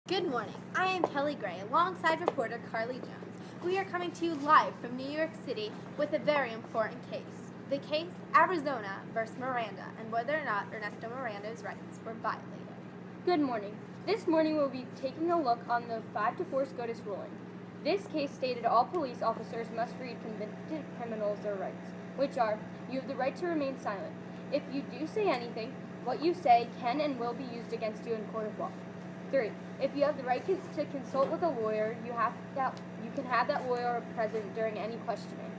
Good morning. I am Kelly Gray alongside reporter Carly Jones. We are coming to you live from New York City with a very important case. The case, Arizona versus Miranda, and whether or not Ernesto Miranda's rights were violated. Good morning. This morning we'll be taking a look on the 5-4 SCOTUS ruling. This case stated all police officers must read convicted criminals their rights, which are, you have the right to remain silent. If you do say anything, what you say can and will be used against you in court of law. 3. If you have the right to consult with a lawyer, you can have that lawyer present during any questioning.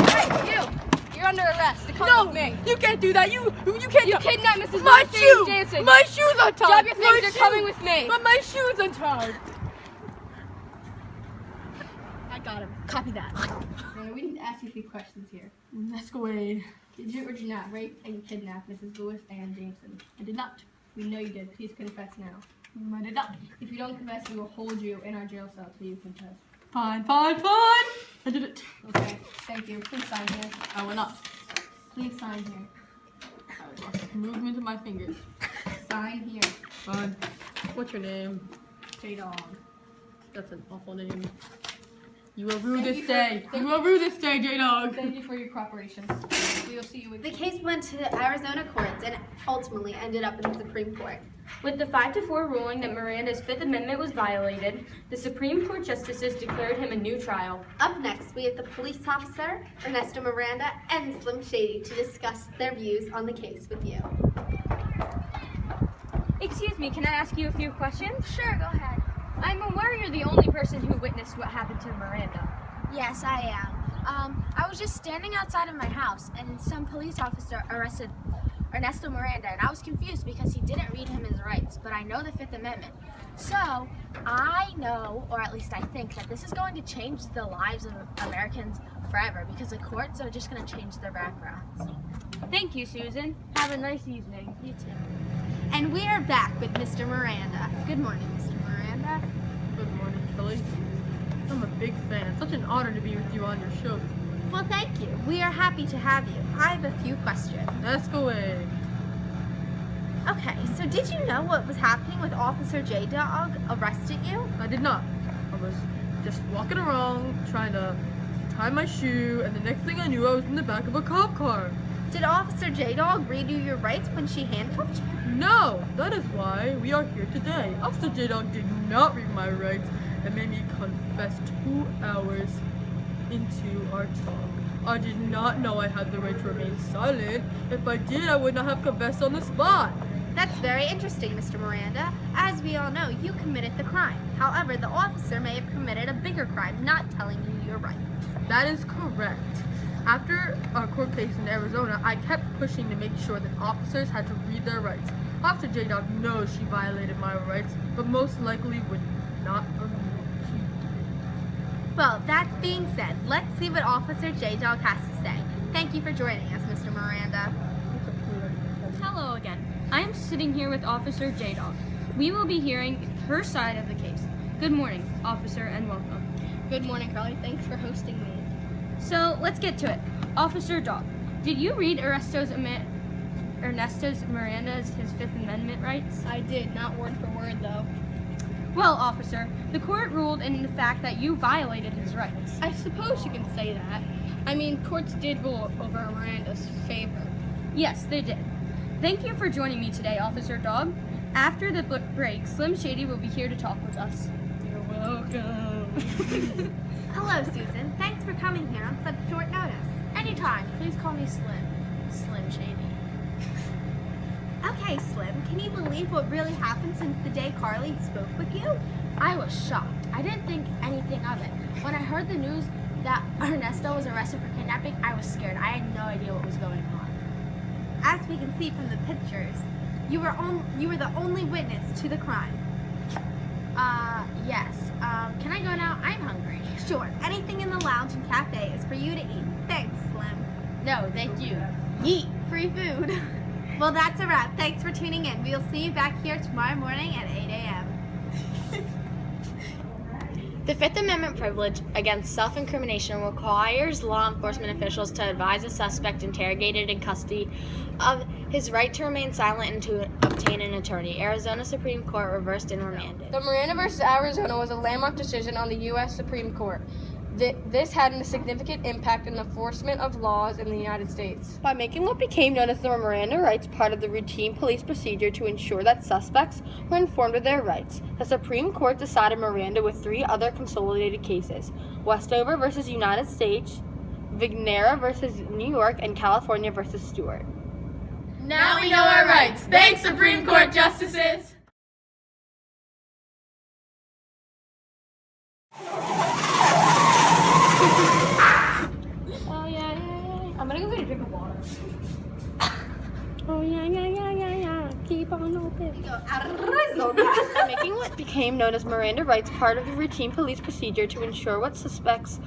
Hey, you're under arrest. Come with me. You can't do that. You can't. You kidnapped Mrs. My Lucy shoe. Jansen. My shoes untied. Drop your My things. You're shoe. coming with me. But my shoes untied. I got him. Copy that. We need to ask you a few questions here. Let's go away. Did you or did you not rape and kidnap Mrs. Lewis Ann Jameson? I did not. We know you did. Please confess now. I did not. If you don't confess, we will hold you in our jail cell till you confess. Fine. I did it. Okay. Thank you. Please sign here. I will not. Please sign here. Movement of my fingers. Sign here. Fine. What's your name? J-Dog. That's an awful name. You will rue Thank this you for- day. thank You will rue this day, J-Dog. Thank you for your cooperation. We will see you again. The case went to Arizona courts and ultimately ended up in the Supreme Court. With the 5-4 ruling that Miranda's Fifth Amendment was violated, the Supreme Court justices declared him a new trial. Up next, we have the police officer, Ernesto Miranda, and Slim Shady to discuss their views on the case with you. Excuse me, can I ask you a few questions? Sure, go ahead. I'm aware you're the only person who witnessed what happened to Miranda. Yes, I am. I was just standing outside of my house, and some police officer arrested Ernesto Miranda, and I was confused because he didn't read him his rights, but I know the Fifth Amendment. So, I know, or at least I think, that this is going to change the lives of Americans forever, because the courts are just going to change their backgrounds. Thank you, Susan. Have a nice evening. You too. And we are back with Mr. Miranda. Good morning, Mr. Miranda. Good morning, Kelly. I'm a big fan. Such an honor to be with you on your show. Well, thank you. We are happy to have you. I have a few questions. Let's go away. Okay, so did you know what was happening with Officer J-Dog arrested you? I did not. I was just walking around trying to tie my shoe, and the next thing I knew, I was in the back of a cop car. Did Officer J-Dog read you your rights when she handcuffed you? No, that is why we are here today. Officer J-Dog did not read my rights and made me confess 2 hours into our talk. I did not know I had the right to remain silent. If I did, I would not have confessed on the spot. That's very interesting, Mr. Miranda. As we all know, you committed the crime. However, the officer may have committed a bigger crime, not telling you your rights. That is correct. After our court case in Arizona, I kept pushing to make sure that officers had to read their rights. Officer J-Dog knows she violated my rights, but most likely would not admit she did. Well, that being said, let's see what Officer J-Dog has to say. Thank you for joining us, Mr. Miranda. Hello again. I am sitting here with Officer J-Dog. We will be hearing her side of the case. Good morning, officer, and welcome. Good morning, Carly. Thanks for hosting me. So, let's get to it. Officer Dog, did you read Ernesto Miranda's his Fifth Amendment rights? I did, not word for word, though. Well, officer, the court ruled in the fact that you violated his rights. I suppose you can say that. I mean, courts did rule over Miranda's favor. Yes, they did. Thank you for joining me today, Officer Dog. After the break, Slim Shady will be here to talk with us. You're welcome. Hello, Susan. Thanks for coming here on such short notice. Anytime, please call me Slim Shady. Okay, Slim, can you believe what really happened since the day Carly spoke with you? I was shocked. I didn't think anything of it. When I heard the news that Ernesto was arrested for kidnapping, I was scared. I had no idea what was going on. As we can see from the pictures, you were the only witness to the crime. Yes. Can I go now? I'm hungry. Sure, anything in the lounge and cafe is for you to eat. Thanks, Slim. No, thank you. Yeet, free food. Well, that's a wrap. Thanks for tuning in. We'll see you back here tomorrow morning at 8 a.m. The Fifth Amendment privilege against self-incrimination requires law enforcement officials to advise a suspect interrogated in custody of his right to remain silent and to obtain an attorney. Arizona Supreme Court reversed and remanded. The Miranda versus Arizona was a landmark decision on the U.S. Supreme Court. This had a significant impact on the enforcement of laws in the United States. By making what became known as the Miranda rights part of the routine police procedure to ensure that suspects were informed of their rights, the Supreme Court decided Miranda with 3 other consolidated cases: Westover versus United States, Vignera versus New York, and California versus Stewart. Now we know our rights. Thanks, Supreme Court Justices! Oh yeah. I'm gonna go get a drink of water. Oh yeah. Keep on open. Making what became known as Miranda rights part of the routine police procedure to ensure what suspects